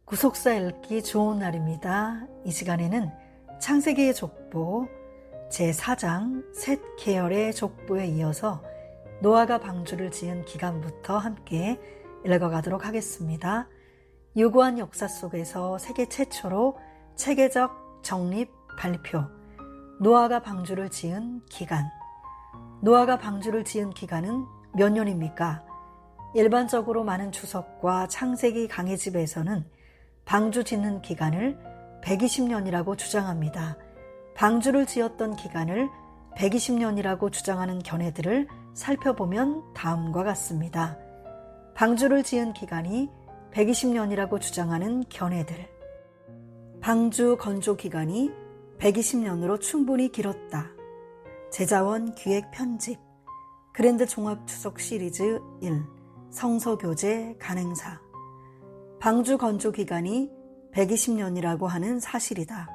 구속사 읽기 좋은 날입니다. 이 시간에는 창세기의 족보 제4장 셋 계열의 족보에 이어서 노아가 방주를 지은 기간부터 함께 읽어가도록 하겠습니다. 유구한 역사 속에서 세계 최초로 체계적 정립 발표 노아가 방주를 지은 기간. 노아가 방주를 지은 기간은 몇 년입니까? 일반적으로 많은 주석과 창세기 강해집에서는 방주 짓는 기간을 120년이라고 주장합니다. 방주를 지었던 기간을 120년이라고 주장하는 견해들을 살펴보면 다음과 같습니다. 방주를 지은 기간이 120년이라고 주장하는 견해들. 방주 건조 기간이 120년으로 충분히 길었다. 제자원 기획 편집 그랜드 종합추석 시리즈 1 성서교재 간행사 방주 건조 기간이 120년이라고 하는 사실이다.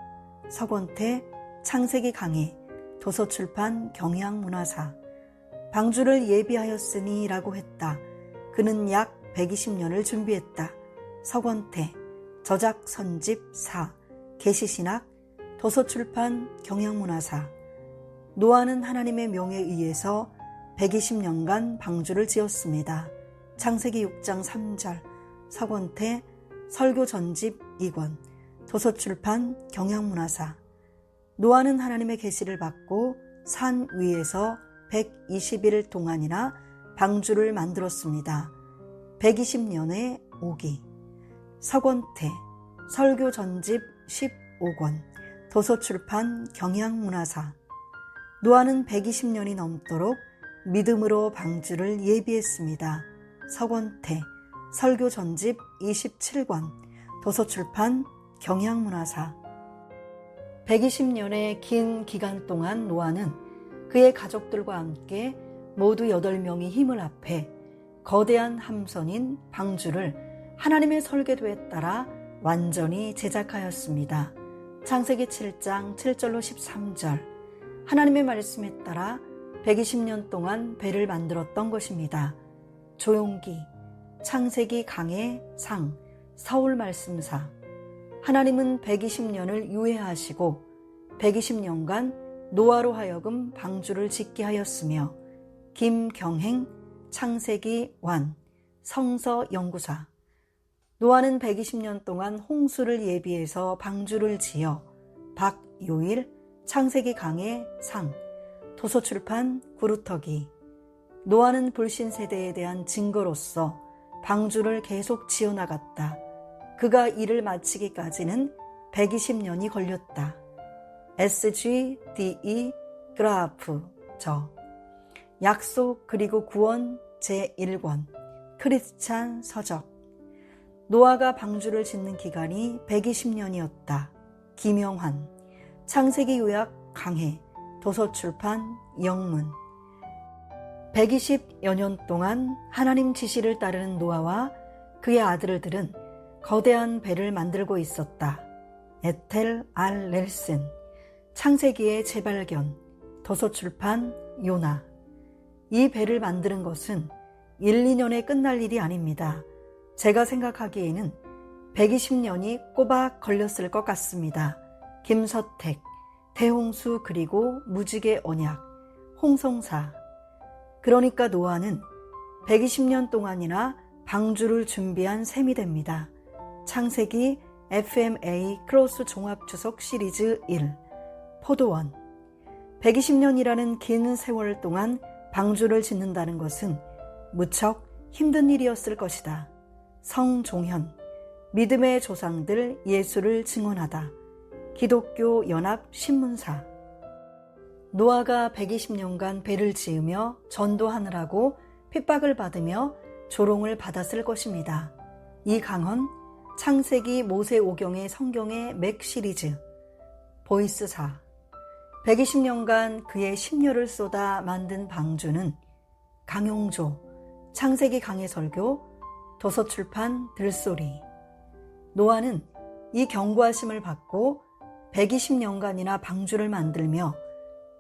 서권태 창세기 강해 도서출판 경향문화사 방주를 예비하였으니 라고 했다. 그는 약 120년을 준비했다. 서권태 저작 선집 4 계시신학 도서출판 경향문화사 노아는 하나님의 명에 의해서 120년간 방주를 지었습니다. 창세기 6장 3절 서권태 설교 전집 2권 도서출판 경향문화사 노아는 하나님의 계시를 받고 산 위에서 120일 동안이나 방주를 만들었습니다. 120년의 오기 서권태 설교 전집 15권 도서출판 경향문화사 노아는 120년이 넘도록 믿음으로 방주를 예비했습니다. 서권태 설교 전집 27권 도서출판 경향문화사 120년의 긴 기간 동안 노아는 그의 가족들과 함께 모두 8명이 힘을 합해 거대한 함선인 방주를 하나님의 설계도에 따라 완전히 제작하였습니다. 창세기 7장 7절로 13절 하나님의 말씀에 따라 120년 동안 배를 만들었던 것입니다. 조용기 창세기 강해 상 서울 말씀사 하나님은 120년을 유예하시고 120년간 노아로 하여금 방주를 짓게 하였으며 김경행 창세기 완 성서 연구사 노아는 120년 동안 홍수를 예비해서 방주를 지어 박요일 창세기 강해 상 도서출판 구루터기 노아는 불신 세대에 대한 증거로서 방주를 계속 지어나갔다. 그가 일을 마치기까지는 120년이 걸렸다. SGDE 그라프 저 약속 그리고 구원 제1권 크리스찬 서적 노아가 방주를 짓는 기간이 120년이었다. 김영환 창세기 요약 강해 도서출판 영문 120여 년 동안 하나님 지시를 따르는 노아와 그의 아들들은 거대한 배를 만들고 있었다. 에텔 알 렐슨 창세기의 재발견 도서출판 요나 이 배를 만드는 것은 1, 2년에 끝날 일이 아닙니다. 제가 생각하기에는 120년이 꼬박 걸렸을 것 같습니다. 김서택 대홍수 그리고 무지개 언약 홍성사 그러니까 노아는 120년 동안이나 방주를 준비한 셈이 됩니다. 창세기 FMA 크로스 종합주석 시리즈 1 포도원 120년이라는 긴 세월 동안 방주를 짓는다는 것은 무척 힘든 일이었을 것이다. 성종현 믿음의 조상들 예수를 증언하다 기독교 연합 신문사 노아가 120년간 배를 지으며 전도하느라고 핍박을 받으며 조롱을 받았을 것입니다. 이 강헌 창세기 모세오경의 성경의 맥 시리즈 보이스사 120년간 그의 심려를 쏟아 만든 방주는 강용조 창세기 강해 설교 도서출판 들소리 노아는 이 경고하심을 받고 120년간이나 방주를 만들며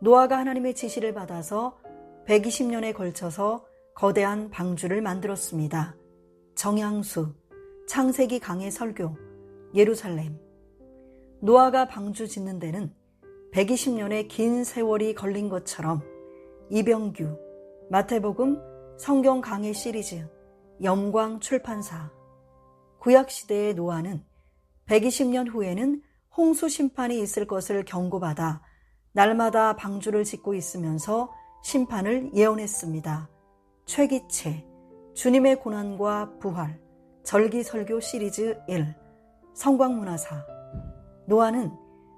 노아가 하나님의 지시를 받아서 120년에 걸쳐서 거대한 방주를 만들었습니다. 정양수 창세기 강해 설교 예루살렘. 노아가 방주 짓는 데는 120년의 긴 세월이 걸린 것처럼 이병규, 마태복음 성경 강해 시리즈, 영광 출판사. 구약시대의 노아는 120년 후에는 홍수 심판이 있을 것을 경고받아 날마다 방주를 짓고 있으면서 심판을 예언했습니다. 최기채, 주님의 고난과 부활, 절기설교 시리즈 1, 성광문화사. 노아는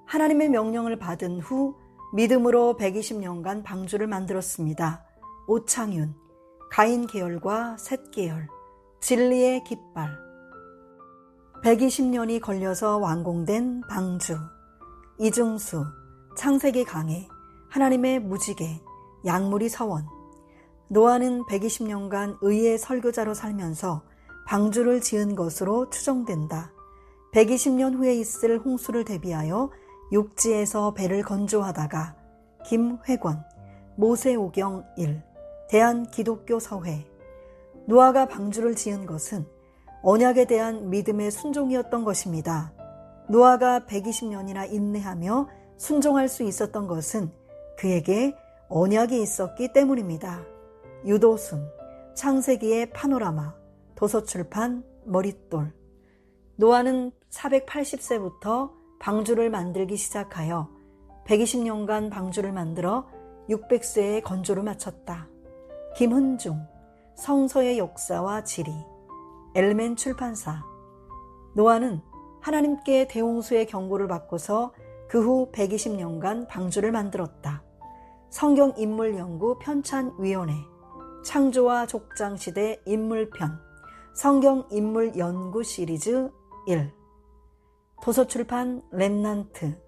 하나님의 명령을 받은 후 믿음으로 120년간 방주를 만들었습니다. 오창윤, 가인 계열과 셋 계열, 진리의 깃발. 120년이 걸려서 완공된 방주. 이중수, 창세기 강해, 하나님의 무지개, 양무리 서원. 노아는 120년간 의의 설교자로 살면서 방주를 지은 것으로 추정된다. 120년 후에 있을 홍수를 대비하여 육지에서 배를 건조하다가 김회권, 모세오경 1, 대한기독교 서회. 노아가 방주를 지은 것은 언약에 대한 믿음의 순종이었던 것입니다. 노아가 120년이나 인내하며 순종할 수 있었던 것은 그에게 언약이 있었기 때문입니다. 유도순, 창세기의 파노라마, 도서출판 머릿돌. 노아는 480세부터 방주를 만들기 시작하여 120년간 방주를 만들어 600세의 건조를 마쳤다. 김흔중, 성서의 역사와 지리, 엘멘 출판사. 노아는 하나님께 대홍수의 경고를 받고서 그 후 120년간 방주를 만들었다. 성경인물연구 편찬위원회, 창조와 족장시대 인물편, 성경인물연구 시리즈 1. 도서출판 렘넌트.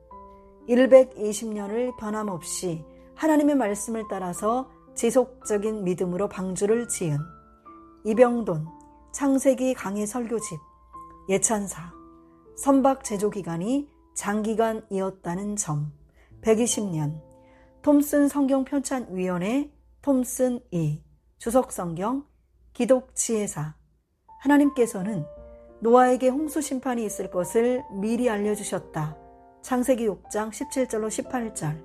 120년을 변함없이 하나님의 말씀을 따라서 지속적인 믿음으로 방주를 지은 이병돈, 창세기 강해 설교집, 예찬사. 선박 제조 기간이 장기간이었다는 점, 120년. 톰슨 성경편찬위원회 톰슨 2, 주석성경, 기독지혜사. 하나님께서는 노아에게 홍수 심판이 있을 것을 미리 알려주셨다. 창세기 6장 17절로 18절.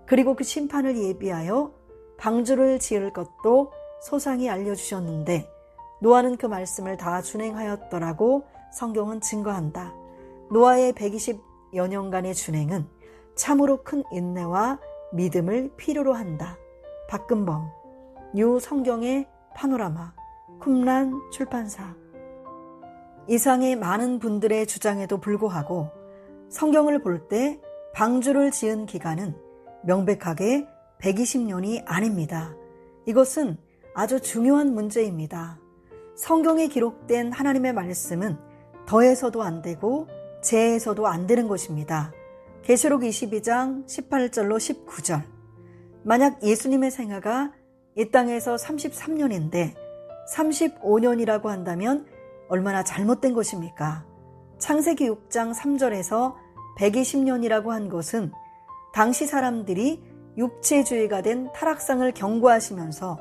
그리고 그 심판을 예비하여 방주를 지을 것도 소상히 알려주셨는데 노아는 그 말씀을 다 준행하였더라고 성경은 증거한다. 노아의 120여 년간의 준행은 참으로 큰 인내와 믿음을 필요로 한다. 박근범, 뉴 성경의 파노라마, 쿰란 출판사. 이상의 많은 분들의 주장에도 불구하고 성경을 볼 때 방주를 지은 기간은 명백하게 120년이 아닙니다. 이것은 아주 중요한 문제입니다. 성경에 기록된 하나님의 말씀은 더해서도 안 되고 제해서도 안 되는 것입니다. 계시록 22장 18절로 19절. 만약 예수님의 생애가 이 땅에서 33년인데 35년이라고 한다면 얼마나 잘못된 것입니까? 창세기 6장 3절에서 120년이라고 한 것은 당시 사람들이 육체주의가 된 타락상을 경고하시면서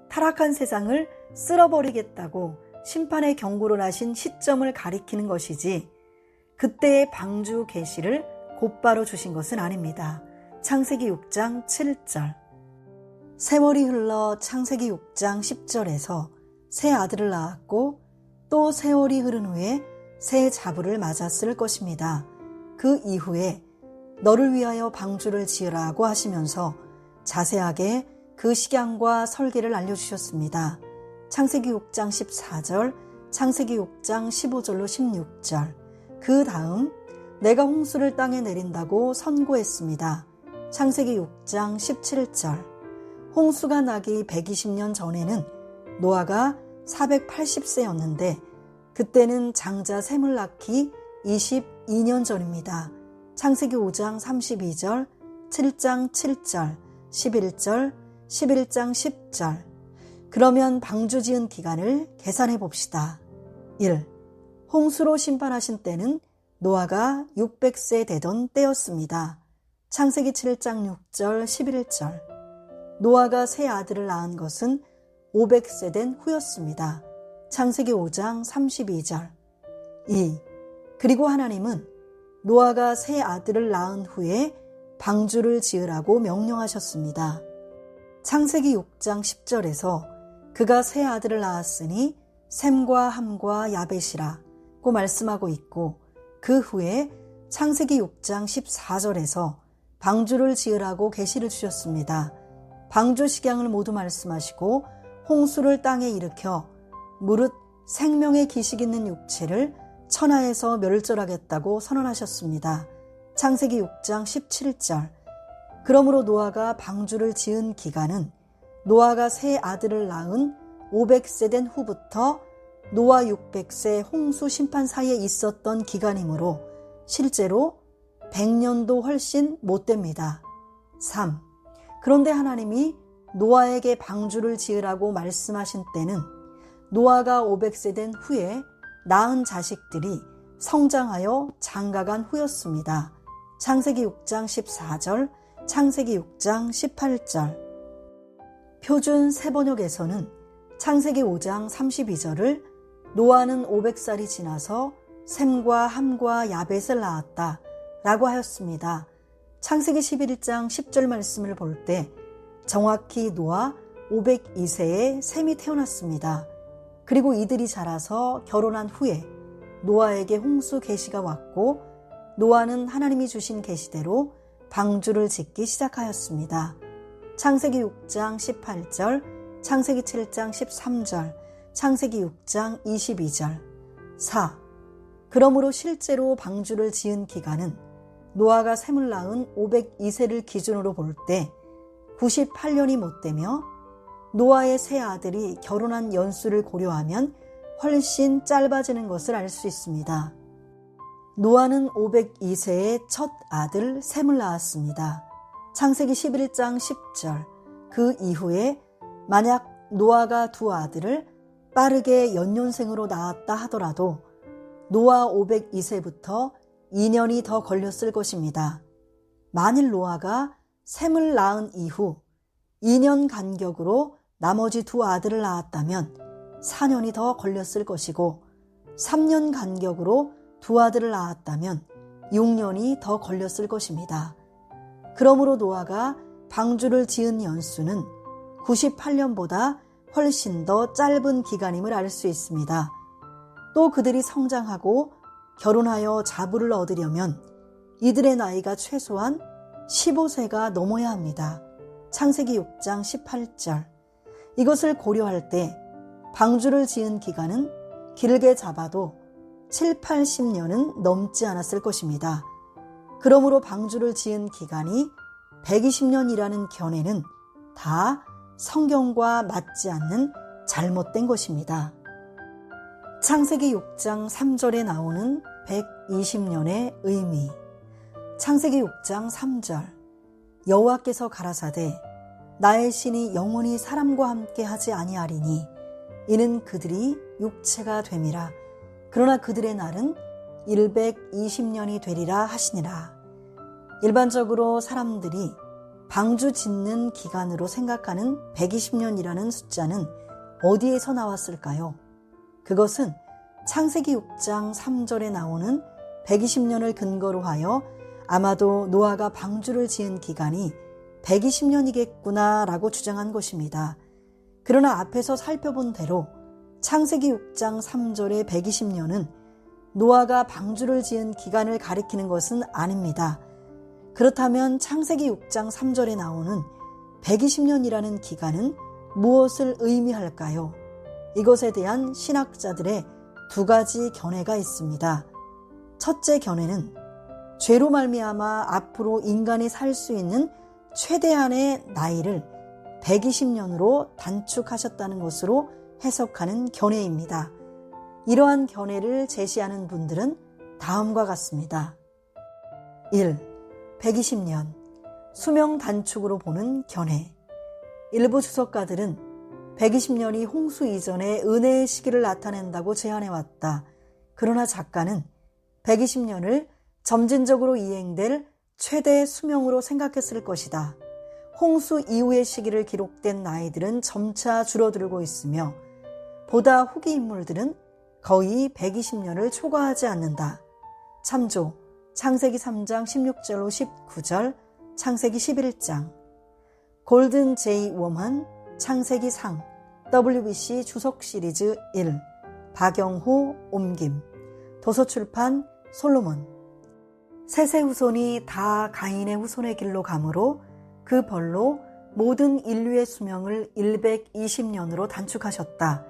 타락한 세상을 쓸어버리겠다고 심판의 경고를 하신 시점을 가리키는 것이지 그때의 방주 계시를 곧바로 주신 것은 아닙니다. 창세기 6장 7절. 세월이 흘러 창세기 6장 10절에서 새 아들을 낳았고 또 세월이 흐른 후에 새 자부를 맞았을 것입니다. 그 이후에 너를 위하여 방주를 지으라고 하시면서 자세하게 그 식양과 설계를 알려주셨습니다. 창세기 6장 14절, 창세기 6장 15절로 16절. 그 다음 내가 홍수를 땅에 내린다고 선고했습니다. 창세기 6장 17절. 홍수가 나기 120년 전에는 노아가 480세였는데 그때는 장자 셈을 낳기 22년 전입니다. 창세기 5장 32절, 7장 7절, 11절, 11장 10절. 그러면 방주 지은 기간을 계산해 봅시다. 1. 홍수로 심판하신 때는 노아가 600세 되던 때였습니다. 창세기 7장 6절, 11절. 노아가 새 아들을 낳은 것은 500세 된 후였습니다. 창세기 5장 32절. 2. 그리고 하나님은 노아가 세 아들을 낳은 후에 방주를 지으라고 명령하셨습니다. 창세기 6장 10절에서 그가 세 아들을 낳았으니 셈과 함과 야벳이라고 말씀하고 있고, 그 후에 창세기 6장 14절에서 방주를 지으라고 계시를 주셨습니다. 방주 식양을 모두 말씀하시고 홍수를 땅에 일으켜 무릇 생명의 기식 있는 육체를 천하에서 멸절하겠다고 선언하셨습니다. 창세기 6장 17절. 그러므로 노아가 방주를 지은 기간은 노아가 세 아들을 낳은 500세 된 후부터 노아 600세 홍수 심판 사이에 있었던 기간이므로 실제로 100년도 훨씬 못 됩니다. 3. 그런데 하나님이 노아에게 방주를 지으라고 말씀하신 때는 노아가 500세 된 후에 낳은 자식들이 성장하여 장가간 후였습니다. 창세기 6장 14절, 창세기 6장 18절. 표준 새번역에서는 창세기 5장 32절을 노아는 500살이 지나서 셈과 함과 야벳을 낳았다 라고 하였습니다. 창세기 11장 10절 말씀을 볼 때 정확히 노아 502세에 셈이 태어났습니다. 그리고 이들이 자라서 결혼한 후에 노아에게 홍수 계시가 왔고, 노아는 하나님이 주신 계시대로 방주를 짓기 시작하였습니다. 창세기 6장 18절, 창세기 7장 13절, 창세기 6장 22절. 4. 그러므로 실제로 방주를 지은 기간은 노아가 셈을 낳은 502세를 기준으로 볼 때 98년이 못 되며, 노아의 세 아들이 결혼한 연수를 고려하면 훨씬 짧아지는 것을 알 수 있습니다. 노아는 502세의 첫 아들 셈을 낳았습니다. 창세기 11장 10절. 그 이후에 만약 노아가 두 아들을 빠르게 연년생으로 낳았다 하더라도 노아 502세부터 2년이 더 걸렸을 것입니다. 만일 노아가 셈을 낳은 이후 2년 간격으로 나머지 두 아들을 낳았다면 4년이 더 걸렸을 것이고, 3년 간격으로 두 아들을 낳았다면 6년이 더 걸렸을 것입니다. 그러므로 노아가 방주를 지은 연수는 98년보다 훨씬 더 짧은 기간임을 알 수 있습니다. 또 그들이 성장하고 결혼하여 자부를 얻으려면 이들의 나이가 최소한 15세가 넘어야 합니다. 창세기 6장 18절. 이것을 고려할 때 방주를 지은 기간은 길게 잡아도 7, 80년은 넘지 않았을 것입니다. 그러므로 방주를 지은 기간이 120년이라는 견해는 다 성경과 맞지 않는 잘못된 것입니다. 창세기 6장 3절에 나오는 120년의 의미. 창세기 6장 3절. 여호와께서 가라사대 나의 신이 영원히 사람과 함께 하지 아니하리니 이는 그들이 육체가 됨이라. 그러나 그들의 날은 120년이 되리라 하시니라. 일반적으로 사람들이 방주 짓는 기간으로 생각하는 120년이라는 숫자는 어디에서 나왔을까요? 그것은 창세기 6장 3절에 나오는 120년을 근거로 하여 아마도 노아가 방주를 지은 기간이 120년이겠구나 라고 주장한 것입니다. 그러나 앞에서 살펴본 대로 창세기 6장 3절의 120년은 노아가 방주를 지은 기간을 가리키는 것은 아닙니다. 그렇다면 창세기 6장 3절에 나오는 120년이라는 기간은 무엇을 의미할까요? 이것에 대한 신학자들의 두 가지 견해가 있습니다. 첫째 견해는 죄로 말미암아 앞으로 인간이 살 수 있는 최대한의 나이를 120년으로 단축하셨다는 것으로 해석하는 견해입니다. 이러한 견해를 제시하는 분들은 다음과 같습니다. 1. 120년, 수명 단축으로 보는 견해. 일부 주석가들은 120년이 홍수 이전의 은혜의 시기를 나타낸다고 제안해왔다. 그러나 작가는 120년을 점진적으로 이행될 최대 수명으로 생각했을 것이다. 홍수 이후의 시기를 기록된 나이들은 점차 줄어들고 있으며 보다 후기 인물들은 거의 120년을 초과하지 않는다. 참조 창세기 3장 16절로 19절, 창세기 11장. 골든 제이 워먼 창세기 상 WBC 주석 시리즈 1 박영호 옮김 도서출판 솔로몬. 셋의 후손이 다 가인의 후손의 길로 가므로 그 벌로 모든 인류의 수명을 120년으로 단축하셨다.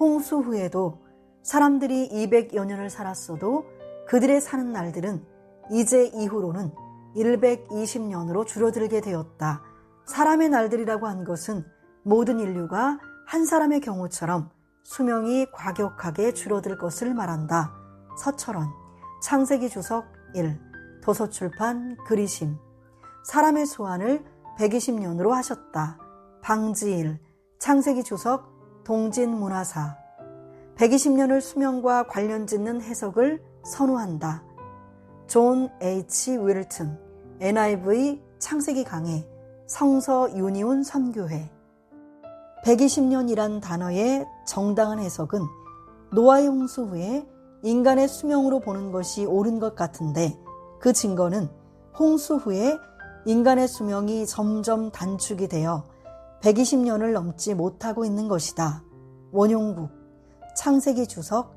홍수 후에도 사람들이 200여 년을 살았어도 그들의 사는 날들은 이제 이후로는 120년으로 줄어들게 되었다. 사람의 날들이라고 한 것은 모든 인류가 한 사람의 경우처럼 수명이 과격하게 줄어들 것을 말한다. 서철원 창세기 주석 1 도서출판 그리심. 사람의 수완을 120년으로 하셨다. 방지일 창세기 주석 동진문화사. 120년을 수명과 관련 짓는 해석을 선호한다. 존 H. 윌튼 NIV 창세기 강해 성서 유니온 선교회. 120년이란 단어의 정당한 해석은 노아의 홍수 후에 인간의 수명으로 보는 것이 옳은 것 같은데, 그 증거는 홍수 후에 인간의 수명이 점점 단축이 되어 120년을 넘지 못하고 있는 것이다. 원용국 창세기 주석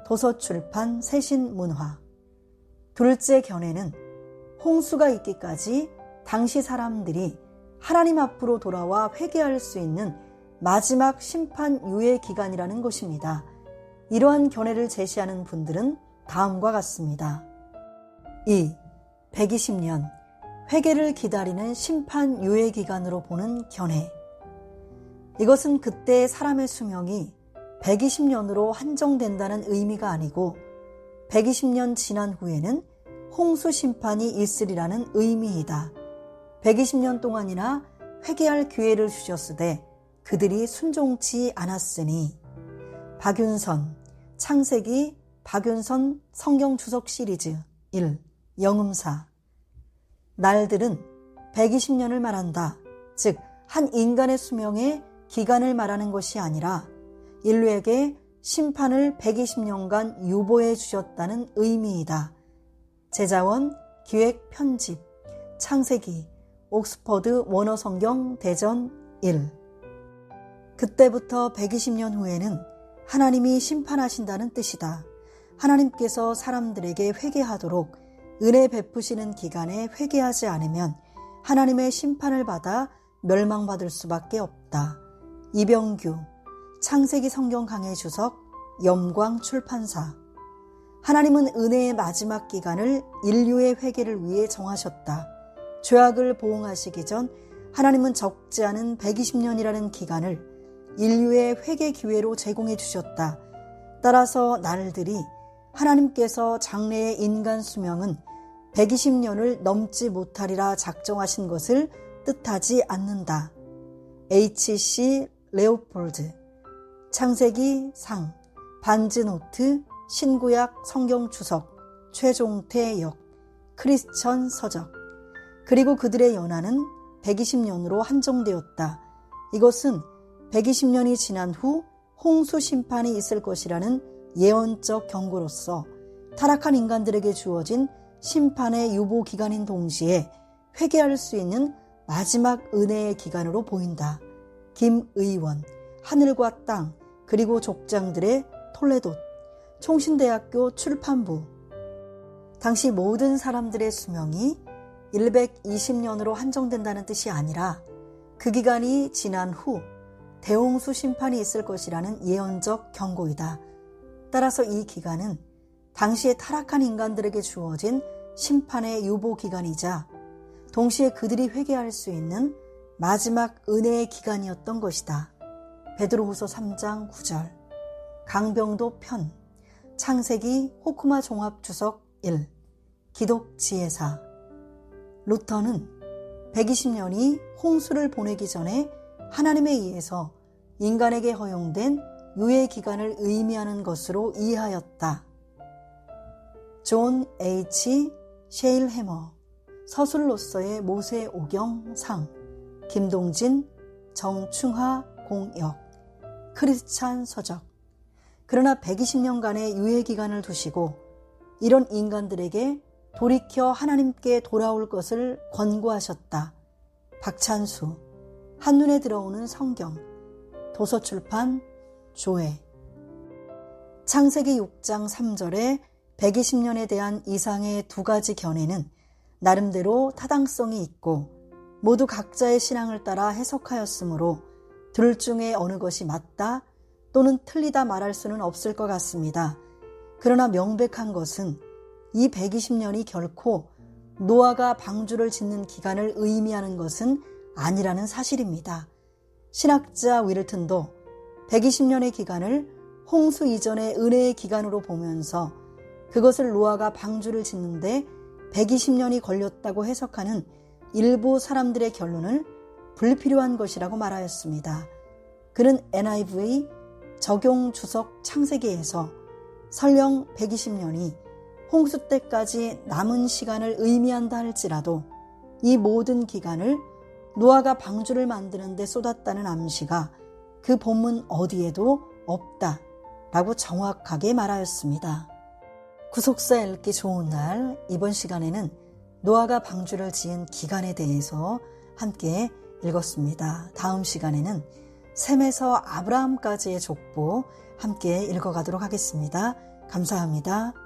도서출판 새신문화. 둘째 견해는 홍수가 있기까지 당시 사람들이 하나님 앞으로 돌아와 회개할 수 있는 마지막 심판 유예 기간이라는 것입니다. 이러한 견해를 제시하는 분들은 다음과 같습니다. 2. 120년 회개를 기다리는 심판 유예 기간으로 보는 견해. 이것은 그때 사람의 수명이 120년으로 한정된다는 의미가 아니고 120년 지난 후에는 홍수 심판이 있으리라는 의미이다. 120년 동안이나 회개할 기회를 주셨으되 그들이 순종치 않았으니. 박윤선 창세기 박윤선 성경 주석 시리즈 1 영음사. 날들은 120년을 말한다. 즉 한 인간의 수명의 기간을 말하는 것이 아니라 인류에게 심판을 120년간 유보해 주셨다는 의미이다. 제자원 기획 편집 창세기 옥스퍼드 원어성경 대전 1. 그때부터 120년 후에는 하나님이 심판하신다는 뜻이다. 하나님께서 사람들에게 회개하도록 은혜 베푸시는 기간에 회개하지 않으면 하나님의 심판을 받아 멸망받을 수밖에 없다. 이병규 창세기 성경 강해 주석 염광 출판사. 하나님은 은혜의 마지막 기간을 인류의 회개를 위해 정하셨다. 죄악을 보응하시기 전 하나님은 적지 않은 120년이라는 기간을 인류의 회개 기회로 제공해 주셨다. 따라서 날들이 하나님께서 장래의 인간 수명은 120년을 넘지 못하리라 작정하신 것을 뜻하지 않는다. H.C. 레오폴드 창세기 상 반즈노트 신구약 성경 주석 최종태 역 크리스천 서적. 그리고 그들의 연한은 120년으로 한정되었다. 이것은 120년이 지난 후 홍수 심판이 있을 것이라는 예언적 경고로서 타락한 인간들에게 주어진 심판의 유보 기간인 동시에 회개할 수 있는 마지막 은혜의 기간으로 보인다. 김의원 하늘과 땅 그리고 족장들의 톨레도 총신대학교 출판부. 당시 모든 사람들의 수명이 120년으로 한정된다는 뜻이 아니라 그 기간이 지난 후 대홍수 심판이 있을 것이라는 예언적 경고이다. 따라서 이 기간은 당시에 타락한 인간들에게 주어진 심판의 유보 기간이자 동시에 그들이 회개할 수 있는 마지막 은혜의 기간이었던 것이다. 베드로후서 3장 9절. 강병도 편 창세기 호쿠마 종합 주석 1 기독 지혜사. 루터는 120년이 홍수를 보내기 전에 하나님에 의해서 인간에게 허용된 유예 기간을 의미하는 것으로 이해하였다. 존 H. 셰일 해머 서술로서의 모세 오경상 김동진 정충하 공역 크리스찬 서적. 그러나 120년간의 유예 기간을 두시고 이런 인간들에게 돌이켜 하나님께 돌아올 것을 권고하셨다. 박찬수, 한눈에 들어오는 성경, 도서출판 조회. 창세기 6장 3절에 120년에 대한 이상의 두 가지 견해는 나름대로 타당성이 있고 모두 각자의 신앙을 따라 해석하였으므로 둘 중에 어느 것이 맞다 또는 틀리다 말할 수는 없을 것 같습니다. 그러나 명백한 것은 이 120년이 결코 노아가 방주를 짓는 기간을 의미하는 것은 아니라는 사실입니다. 신학자 윌튼도 120년의 기간을 홍수 이전의 은혜의 기간으로 보면서 그것을 노아가 방주를 짓는데 120년이 걸렸다고 해석하는 일부 사람들의 결론을 불필요한 것이라고 말하였습니다. 그는 NIV 적용 주석 창세기에서 설령 120년이 홍수 때까지 남은 시간을 의미한다 할지라도 이 모든 기간을 노아가 방주를 만드는 데 쏟았다는 암시가 그 본문 어디에도 없다라고 정확하게 말하였습니다. 구속사 읽기 좋은 날, 이번 시간에는 노아가 방주를 지은 기간에 대해서 함께 읽었습니다. 다음 시간에는 셈에서 아브라함까지의 족보 함께 읽어가도록 하겠습니다. 감사합니다.